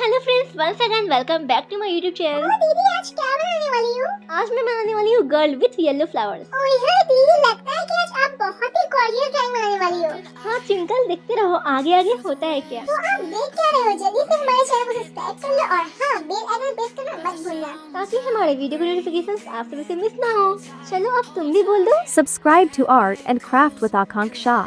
Hello friends, once again welcome back to my YouTube channel. दीदी आज क्या बनाने वाली हो? आज मैं बनाने वाली हूँ गर्ल विथ येलो फ्लावर्स। ओह यार दीदी, लगता है कि आज आप बहुत ही गॉर्जियस ड्राइंग बनाने वाली हो। हाँ चिंकल, देखते रहो आगे आगे होता है क्या। तो आप देख क्या रहे हो? जल्दी से हमारे चैनल को सब्सक्राइब कर लो और हाँ, बेल आइकन प्रेस करना मत भूलना ताकि हमारे वीडियो की नोटिफिकेशंस आप सभी से मिस ना हो। चलो अब तुम भी बोल दो। Subscribe to Art and Craft with Aakanksha.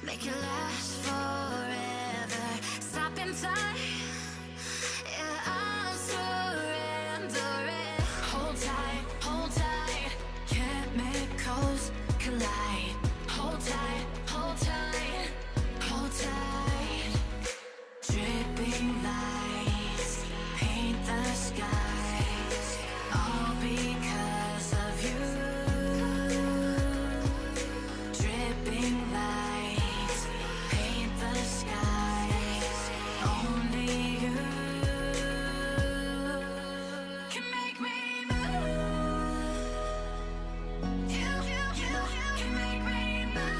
Make it last forever. Stop in time. Yeah, I'm surrendering. Hold tight. Chemicals collide. Hold tight. Hold tight. Dripping lights paint the skies. All because of you. Dripping lights paint the skies. Only you can make me move. You can make me move.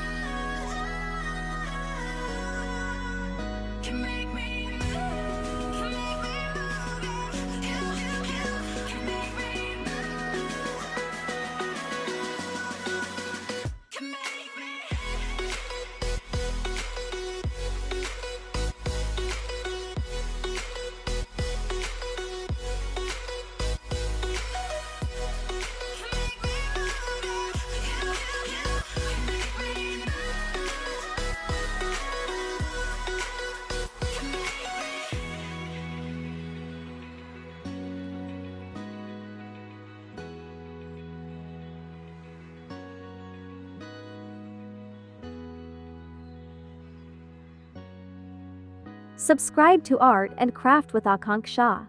Can make me move. Can make me move. You can make me move. Can make me. Subscribe to Art and Craft with Aakanksha.